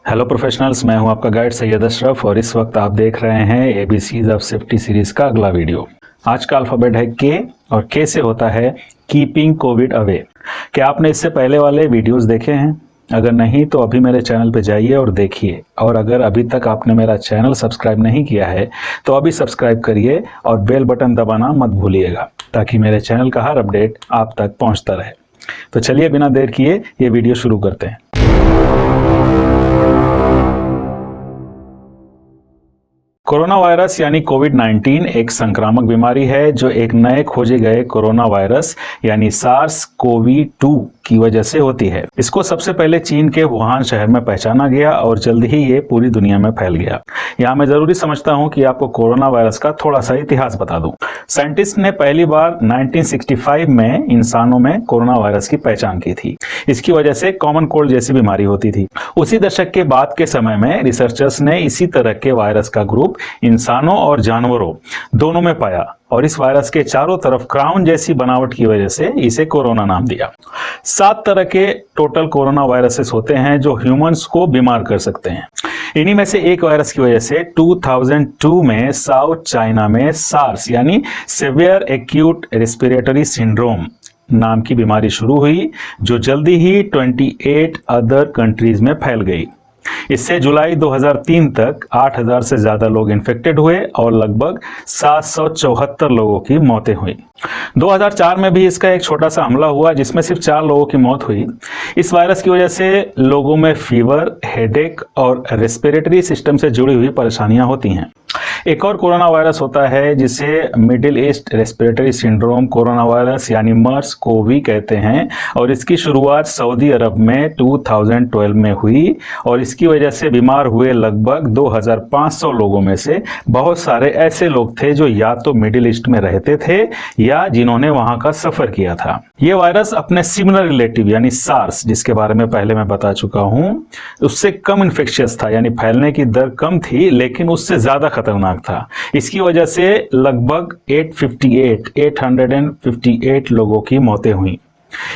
Hello professionals, मैं हूं आपका गाइड सैयद अशरफ और इस वक्त आप देख रहे हैं एबीसीज ऑफ सेफ्टी सीरीज का अगला वीडियो। आज का अल्फाबेट है के और के से होता है कीपिंग कोविड अवे। क्या आपने इससे पहले वाले वीडियोस देखे हैं? अगर नहीं तो अभी मेरे चैनल पे जाइए और देखिए, और अगर अभी तक आपने मेरा चैनल सब्सक्राइब नहीं किया है तो अभी सब्सक्राइब करिए और बेल बटन दबाना मत भूलिएगा ताकि मेरे चैनल का हर अपडेट आप तक पहुंचता रहे। तो चलिए बिना देर किए ये वीडियो शुरू करते हैं। कोरोना वायरस यानी कोविड-19 एक संक्रामक बीमारी है जो एक नए खोजे गए कोरोना वायरस यानी सार्स कोवी 2 की वजह से होती है। इसको सबसे पहले चीन के वुहान शहर में पहचाना गया और जल्द ही ये पूरी दुनिया में फैल गया। यहाँ मैं जरूरी समझता हूँ कि आपको कोरोना वायरस का थोड़ा सा इतिहास बता दूं। साइंटिस्ट ने पहली बार 1965 में इंसानों में कोरोना वायरस की पहचान की थी। इसकी वजह से कॉमन कोल्ड जैसी बीमारी होती थी। उसी दशक के बाद के समय में रिसर्चर्स ने इसी तरह के वायरस का ग्रुप इंसानों और जानवरों दोनों में पाया और इस वायरस के चारों तरफ क्राउन जैसी बनावट की वजह से इसे कोरोना नाम दिया। 7 तरह के टोटल कोरोना वायरसेस होते हैं जो ह्यूमंस को बीमार कर सकते हैं। इन्हीं में से एक वायरस की वजह से 2002 में साउथ चाइना में सार्स यानी सीवियर एक्यूट रेस्पिरेटरी सिंड्रोम नाम की बीमारी शुरू हुई जो जल्दी ही 28 अदर कंट्रीज में फैल गई। इससे जुलाई 2003 तक 8000 से ज्यादा लोग इन्फेक्टेड हुए और लगभग 774 लोगों की मौतें हुई। 2004 में भी इसका एक छोटा सा हमला हुआ जिसमें सिर्फ 4 लोगों की मौत हुई। इस वायरस की वजह से लोगों में फीवर, हेडेक और रेस्पिरेटरी सिस्टम से जुड़ी हुई परेशानियां होती हैं। एक और कोरोना वायरस होता है जिसे middle east respiratory syndrome corona virus यानी मर्स कोवी कहते हैं और इसकी शुरुआत सऊदी अरब में 2012 में हुई और इसकी वजह से बीमार हुए लगभग 2500 लोगों में से बहुत सारे ऐसे लोग थे जो या तो मिडिल ईस्ट में रहते थे या जिन्होंने वहां का सफर किया था। यह वायरस अपने सिमिलर रिलेटिव यानी सार्स, जिसके बारे में पहले मैं बता चुका हूं, उससे कम इन्फेक्शियस था यानी फैलने की दर कम थी लेकिन उससे ज्यादा खतरनाक था। इसकी वजह से लगभग 858 लोगों की मौतें हुई।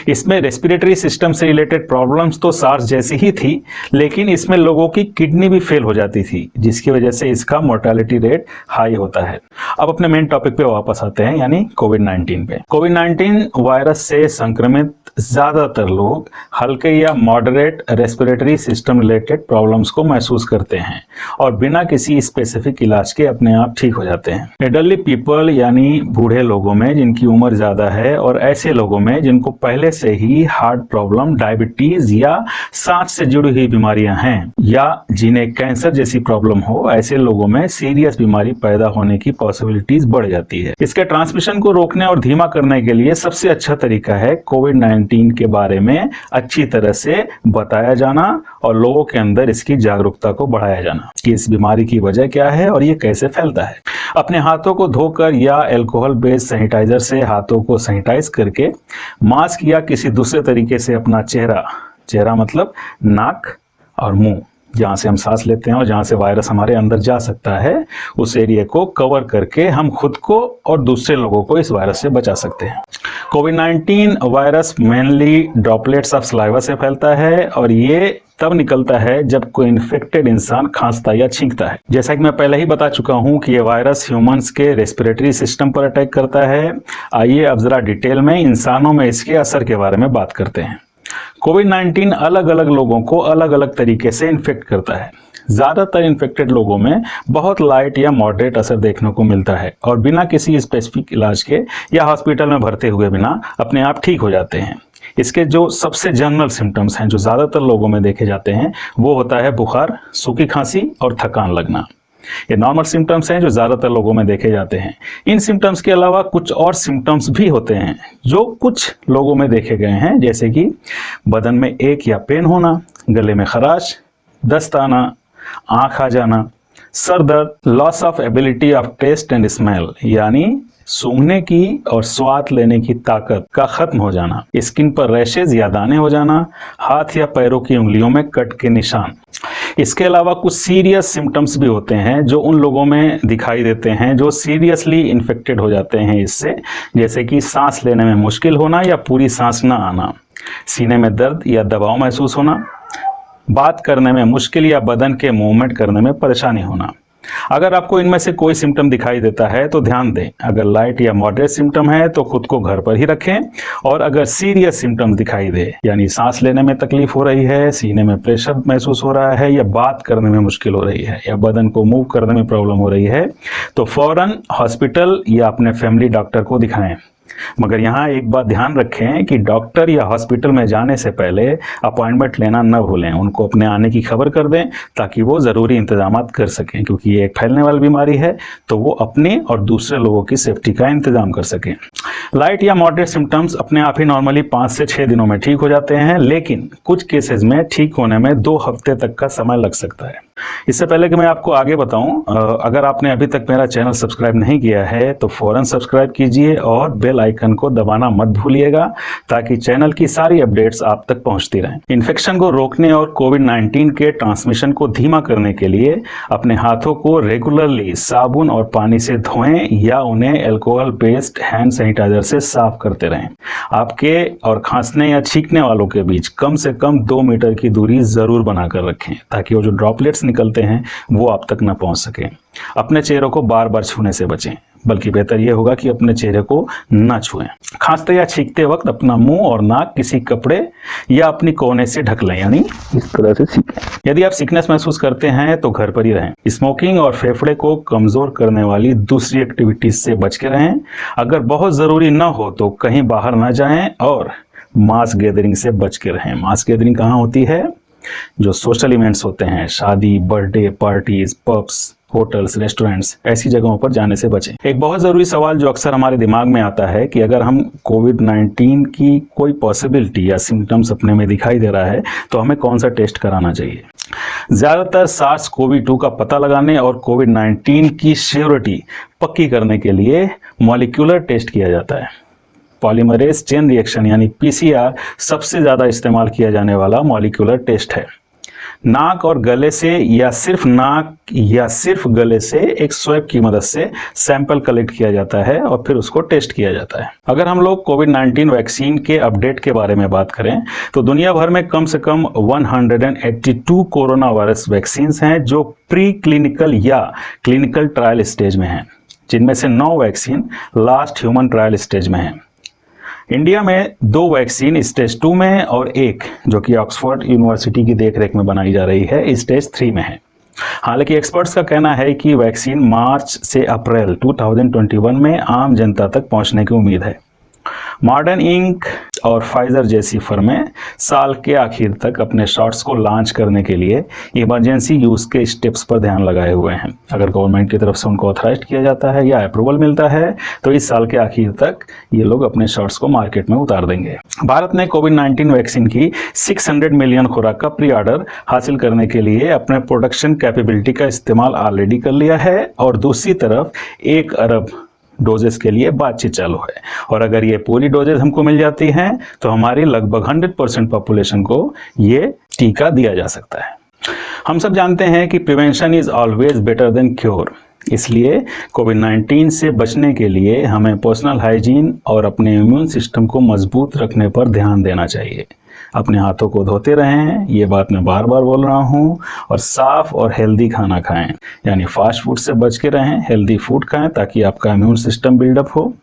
इसमें रेस्पिरेटरी सिस्टम से रिलेटेड प्रॉब्लम्स तो सार्स जैसी ही थी लेकिन इसमें लोगों की किडनी भी फेल हो जाती थी जिसकी वजह से इसका मोर्टेलिटी रेट हाई होता है। अब अपने मेन टॉपिक पे वापस आते हैं यानी कोविड-19 पे। कोविड-19 वायरस से संक्रमित ज्यादातर लोग हल्के या moderate respiratory system related problems को महसूस करते हैं और बिना किसी स्पेसिफिक इलाज के अपने आप ठीक हो जाते हैं। एडल्टली पीपल यानी बूढ़े लोगों में जिनकी उम्र ज्यादा है और ऐसे लोगों में जिनको पहले से ही हार्ट प्रॉब्लम, डायबिटीज या सांस से जुड़ी हुई बीमारियां हैं या जिन्हें कैंसर जैसी प्रॉब्लम हो, ऐसे लोगों में सीरियस बीमारी पैदा होने की पॉसिबिलिटीज बढ़ जाती है। इसके ट्रांसमिशन को रोकने और धीमा करने के लिए सबसे अच्छा तरीका है कोविड-19 के बारे में अच्छी तरह से बताया जाना और लोगों के अंदर इसकी जागरूकता को बढ़ाया जाना कि इस बीमारी की वजह क्या है और ये कैसे फैलता है। अपने हाथों को धोकर या अल्कोहल बेस्ड सैनिटाइजर से हाथों को सैनिटाइज करके मास्क या किसी दूसरे तरीके से अपना चेहरा मतलब नाक और मुंह, जहां से हम सांस लेते हैं और जहां से वायरस हमारे अंदर जा सकता है, उस एरिया को कवर करके हम खुद को और दूसरे लोगों को इस वायरस से बचा सकते हैं। Covid virus mainly droplets of saliva से फैलता है और ये तब निकलता है जब कोई इन्फेक्टेड इंसान खांसता या छींकता है। जैसा कि मैं पहले ही बता चुका हूं कि यह वायरस ह्यूमंस के रेस्पिरेटरी सिस्टम पर अटैक करता है। आइए अब जरा डिटेल में इंसानों में इसके असर के बारे में बात करते हैं। कोविड-19 अलग अलग लोगों को अलग अलग तरीके से इन्फेक्ट करता है। ज्यादातर इन्फेक्टेड लोगों में बहुत लाइट या मॉडरेट असर देखने को मिलता है और बिना किसी स्पेसिफिक इलाज के या हॉस्पिटल में भर्ती हुए बिना अपने आप ठीक हो जाते हैं। इसके जो सबसे जनरल सिम्टम्स हैं जो ज्यादातर लोगों में देखे जाते हैं वो होता है बुखार, सूखी खांसी और थकान लगना। ये नॉर्मल सिम्टम्स हैं जो ज्यादातर लोगों में देखे जाते हैं। इन सिम्टम्स के अलावा कुछ और सिम्टम्स भी होते हैं जो कुछ लोगों में देखे गए हैं, जैसे कि बदन में एक या पेन होना, गले में खराश, दस्त आना, आंख आ जाना, सर दर्द, loss of ability of taste and smell यानी सूंघने की और स्वाद लेने की ताकत का खत्म हो जाना, स्किन पर रैशेज या दाने हो जाना, हाथ या पैरों की उंगलियों में कट के निशान। इसके अलावा कुछ सीरियस सिम्टम्स भी होते हैं जो उन लोगों में दिखाई देते हैं जो सीरियसली इन्फेक्टेड हो जाते हैं इससे, जैसे कि सांस लेने में मुश्किल होना या पूरी सांस न आना, सीने में दर्द या दबाव महसूस होना, बात करने में मुश्किल या बदन के मूवमेंट करने में परेशानी होना। अगर आपको इनमें से कोई सिम्टम दिखाई देता है तो ध्यान दें। अगर लाइट या मॉडरेट सिम्टम है तो खुद को घर पर ही रखें, और अगर सीरियस सिम्टम दिखाई दे, यानी सांस लेने में तकलीफ हो रही है, सीने में प्रेशर महसूस हो रहा है, या बात करने में मुश्किल हो रही है, या बदन को मूव करने में प्रॉब्लम हो रही है, तो फौरन हॉस्पिटल या अपने फैमिली डॉक्टर को दिखाएं। मगर यहाँ एक बात ध्यान रखें कि डॉक्टर या हॉस्पिटल में जाने से पहले अपॉइंटमेंट लेना न भूलें। उनको अपने आने की खबर कर दें ताकि वो ज़रूरी इंतजाम कर सकें, क्योंकि ये एक फैलने वाली बीमारी है, तो वो अपने और दूसरे लोगों की सेफ्टी का इंतजाम कर सकें। लाइट या मॉडरेट सिम्टम्स अपने आप ही नॉर्मली 5 से 6 दिनों में ठीक हो जाते हैं, लेकिन कुछ केसेस में ठीक होने में 2 हफ्ते तक का समय लग सकता है। इससे पहले कि मैं आपको आगे बताऊं, अगर आपने अभी तक मेरा चैनल सब्सक्राइब नहीं किया है तो फौरन सब्सक्राइब कीजिए और बेल आइकन को दबाना मत भूलिएगा, ताकि चैनल की सारी अपडेट्स आप तक पहुंचती रहें। इन्फेक्शन को रोकने और कोविड-19 के ट्रांसमिशन को धीमा करने के लिए अपने हाथों को रेगुलरली साबुन और पानी से धोएं या उन्हें अल्कोहल बेस्ड हैंड सैनिटाइजर से साफ करते रहें। आपके और खांसने या छींकने वालों के बीच कम से कम 2 मीटर की दूरी जरूर बनाकर रखें, ताकि वो जो ड्रॉपलेट्स निकलते हैं वो आप तक न पहुंच सके। अपने चेहरे को बार बार छूने से बचें, बल्कि बेहतर यह होगा कि अपने चेहरे को न छुएं। खांसते या छींकते वक्त अपना मुंह और नाक किसी कपड़े या अपनी कोने से ढक लें, यानी इस तरह से सीखें। यदि आप सिकनेस महसूस करते हैं तो घर पर ही रहें। स्मोकिंग और फेफड़े को कमजोर करने वाली दूसरी एक्टिविटीज से बच के रहें। अगर बहुत जरूरी न हो तो कहीं बाहर न जाएं और मास गैदरिंग से बच के रहें। मास गैदरिंग कहाँ होती है? जो सोशल इवेंट्स होते हैं, शादी, birthday parties, pubs, hotels, restaurants, ऐसी जगहों पर जाने से बचें। एक बहुत ज़रूरी सवाल जो अक्सर हमारे दिमाग में आता है कि अगर हम कोविड-19 की कोई पॉसिबिलिटी या सिम्टम्स अपने में दिखाई दे रहा है तो हमें कौन सा टेस्ट कराना चाहिए। ज़्यादातर SARS-CoV-2 का पता लगाने और कोविड-19 की श्योरिटी पक्की करने के लिए मॉलिक्यूलर टेस्ट किया जाता है। पॉलीमरेज चेन रिएक्शन यानी PCR सबसे ज़्यादा इस्तेमाल किया जाने वाला मॉलिक्यूलर टेस्ट है। नाक और गले से या सिर्फ नाक या सिर्फ गले से एक स्वैब की मदद से सैंपल कलेक्ट किया जाता है और फिर उसको टेस्ट किया जाता है। अगर हम लोग कोविड-19 वैक्सीन के अपडेट के बारे में बात करें तो दुनिया भर में कम से कम 182 कोरोना वायरस वैक्सीन हैं जो प्री क्लिनिकल या क्लिनिकल ट्रायल स्टेज में हैं, जिनमें से 9 vaccine last human trial stage में हैं। इंडिया में 2 वैक्सीन स्टेज 2 में है और एक जो कि ऑक्सफोर्ड यूनिवर्सिटी की देखरेख में बनाई जा रही है स्टेज 3 में है। हालांकि एक्सपर्ट्स का कहना है कि वैक्सीन मार्च से अप्रैल 2021 में आम जनता तक पहुंचने की उम्मीद है। मॉडर्न इंक और फाइजर जैसी फर्में साल के आखिर तक अपने शॉट्स को लॉन्च करने के लिए इमरजेंसी यूज के स्टेप्स पर ध्यान लगाए हुए हैं। अगर गवर्नमेंट की तरफ से उनको ऑथराइज किया जाता है या अप्रूवल मिलता है तो इस साल के आखिर तक ये लोग अपने शॉट्स को मार्केट में उतार देंगे। भारत ने कोविड-19 वैक्सीन की 600 मिलियन खुराक का प्री ऑर्डर हासिल करने के लिए अपने प्रोडक्शन कैपेबिलिटी का इस्तेमाल ऑलरेडी कर लिया है और दूसरी तरफ 1 अरब डोजेस के लिए बातचीत चालू है। और अगर ये पूरी डोजेस हमको मिल जाती हैं तो हमारी लगभग 100% पॉपुलेशन को ये टीका दिया जा सकता है। हम सब जानते हैं कि prevention is always better than cure, इसलिए कोविड-19 से बचने के लिए हमें पर्सनल हाइजीन और अपने इम्यून सिस्टम को मजबूत रखने पर ध्यान देना चाहिए। अपने हाथों को धोते रहें, ये बात मैं बार बार बोल रहा हूँ, और साफ और हेल्दी खाना खाएं, यानी फास्ट फूड से बच के रहें, हेल्दी फूड खाएं ताकि आपका इम्यून सिस्टम बिल्डअप हो।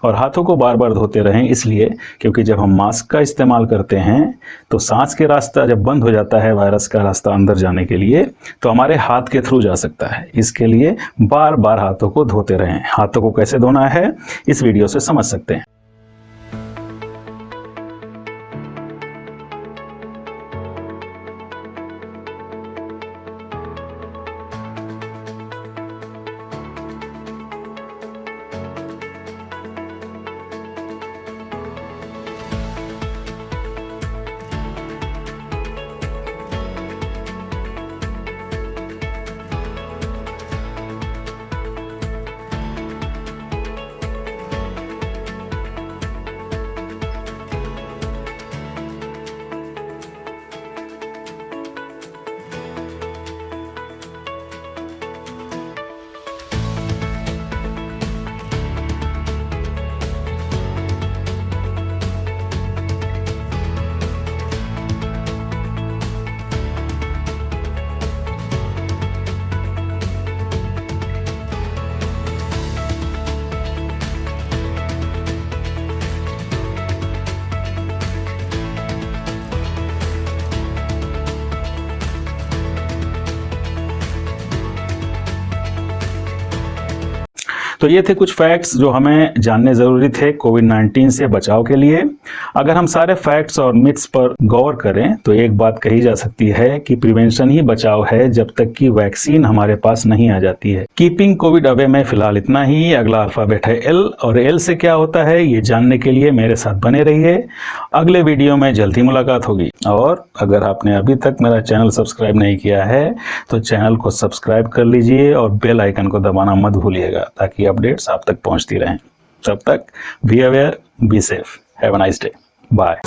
और हाथों को बार बार धोते रहें इसलिए क्योंकि जब हम मास्क का इस्तेमाल करते हैं तो सांस के रास्ता जब बंद हो जाता है, वायरस का रास्ता अंदर जाने के लिए, तो हमारे हाथ के थ्रू जा सकता है। इसके लिए बार बार हाथों को धोते रहें। हाथों को कैसे धोना है इस वीडियो से समझ सकते हैं। तो ये थे कुछ फैक्ट्स जो हमें जानने ज़रूरी थे कोविड-19 से बचाव के लिए। अगर हम सारे फैक्ट्स और मिथ्स पर गौर करें तो एक बात कही जा सकती है कि प्रिवेंशन ही बचाव है जब तक कि वैक्सीन हमारे पास नहीं आ जाती है। कीपिंग कोविड अवे में फिलहाल इतना ही। अगला अल्फाबेट है एल, और एल से क्या होता है ये जानने के लिए मेरे साथ बने रहिए। अगले वीडियो में जल्दी मुलाकात होगी। और अगर आपने अभी तक मेरा चैनल सब्सक्राइब नहीं किया है तो चैनल को सब्सक्राइब कर लीजिए और बेल आइकन को दबाना मत भूलिएगा ताकि अपडेट्स आप तक पहुंचती रहें। तब तक be aware, be safe, have a nice day, bye.